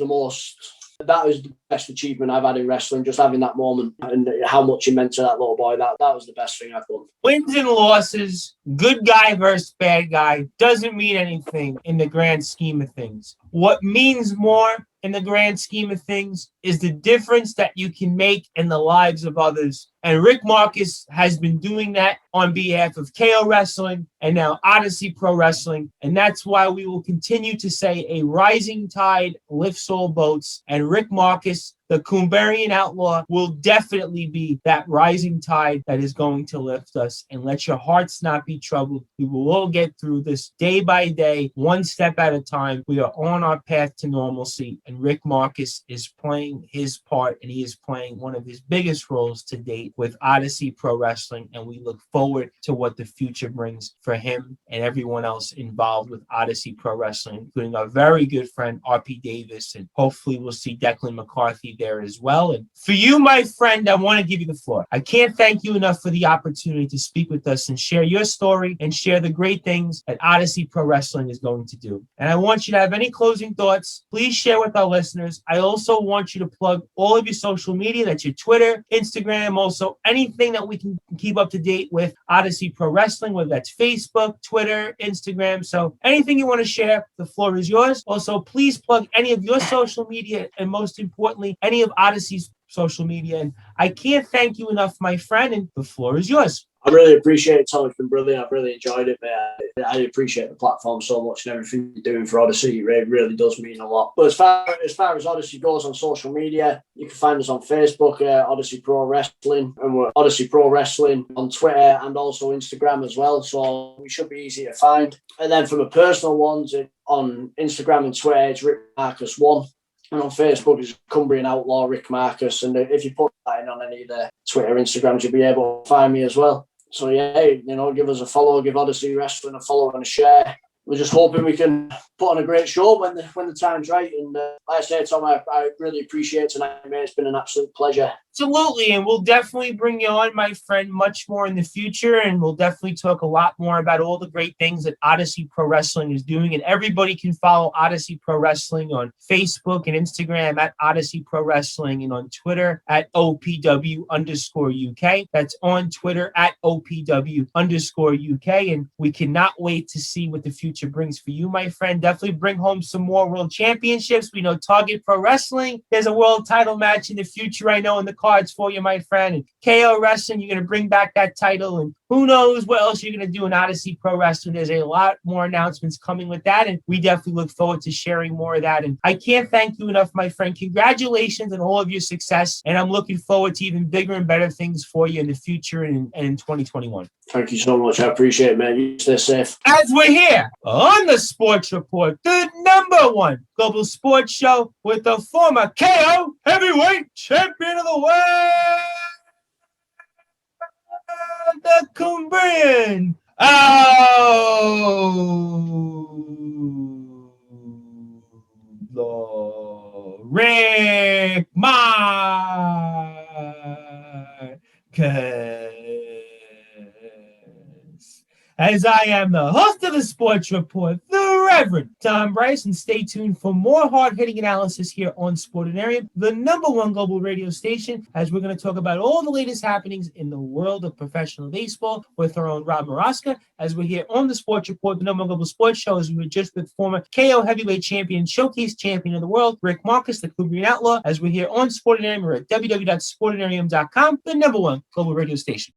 S2: that was the best achievement I've had in wrestling, just having that moment and how much it meant to that little boy. That was the best thing I've done.
S1: Wins and losses, good guy versus bad guy, doesn't mean anything in the grand scheme of things. What means more in the grand scheme of things is the difference that you can make in the lives of others. And Rick Markus has been doing that on behalf of KO Wrestling and now Odyssey Pro Wrestling. And that's why we will continue to say a rising tide lifts all boats. And Rick Markus, the Cumbrian Outlaw, will definitely be that rising tide that is going to lift us. And let your hearts not be troubled. We will all get through this day by day, one step at a time. We are on our path to normalcy. And Rick Markus is playing his part, and he is playing one of his biggest roles to date with Odyssey Pro Wrestling. And we look forward to what the future brings for him and everyone else involved with Odyssey Pro Wrestling, including our very good friend, RP Davis. And hopefully we'll see Declan McCarthy there as well. And for you, my friend, I want to give you the floor. I can't thank you enough for the opportunity to speak with us and share your story and share the great things that Odyssey Pro Wrestling is going to do. And I want you to have any closing thoughts. Please share with our listeners. I also want you to plug all of your social media. That's your Twitter, Instagram, also anything that we can keep up to date with Odyssey Pro Wrestling, whether that's Facebook, Twitter, Instagram. So anything you want to share, the floor is yours. Also, please plug any of your social media and most importantly, any of Odyssey's social media. And I can't thank you enough, my friend, and the floor is yours.
S2: I really appreciate it, Tom. It's been brilliant. I've really enjoyed it, mate. I appreciate the platform so much and everything you're doing for Odyssey. It really does mean a lot. But as far as Odyssey goes on social media, you can find us on Facebook, Odyssey Pro Wrestling, and we're Odyssey Pro Wrestling on Twitter and also Instagram as well. So we should be easy to find. And then for the personal ones, on Instagram and Twitter, it's Rick Markus 1. And on Facebook, it's Cumbrian Outlaw Rick Markus. And if you put that in on any of the Twitter, Instagrams, you'll be able to find me as well. So, yeah, you know, give us a follow, give Odyssey Wrestling a follow and a share. We're just hoping we can put on a great show when the time's right. And like I say, Tom, I really appreciate tonight, mate. It's been an absolute pleasure.
S1: Absolutely. And we'll definitely bring you on, my friend, much more in the future. And we'll definitely talk a lot more about all the great things that Odyssey Pro Wrestling is doing. And everybody can follow Odyssey Pro Wrestling on Facebook and Instagram at Odyssey Pro Wrestling and on Twitter at OPW_UK. That's on Twitter at OPW_UK. And we cannot wait to see what the future brings for you, my friend. Definitely bring home some more world championships. We know Target Pro Wrestling, there's a world title match in the future, I know, in the cards for you, my friend. And KO Wrestling, you're going to bring back that title. And who knows what else you're going to do in Odyssey Pro Wrestling. There's a lot more announcements coming with that. And we definitely look forward to sharing more of that. And I can't thank you enough, my friend. Congratulations on all of your success. And I'm looking forward to even bigger and better things for you in the future and in 2021.
S2: Thank you so much. I appreciate it, man. You stay safe.
S1: As we're here on the Sports Report, the #1 global sports show with the former KO heavyweight champion of the world, the Cumbrian Outlaw Rick Markus. As I am the host of the Sports Report, the Reverend Tom Brice, and stay tuned for more hard-hitting analysis here on Sportanarium, the #1 global radio station, as we're going to talk about all the latest happenings in the world of professional baseball with our own Rob Maraska, as we're here on the Sports Report, the #1 global sports show, as we were just with former KO heavyweight champion, showcase champion of the world, Rick Markus, the Cumbrian Outlaw, as we're here on Sportanarium. We're at www.sportanarium.com, the #1 global radio station.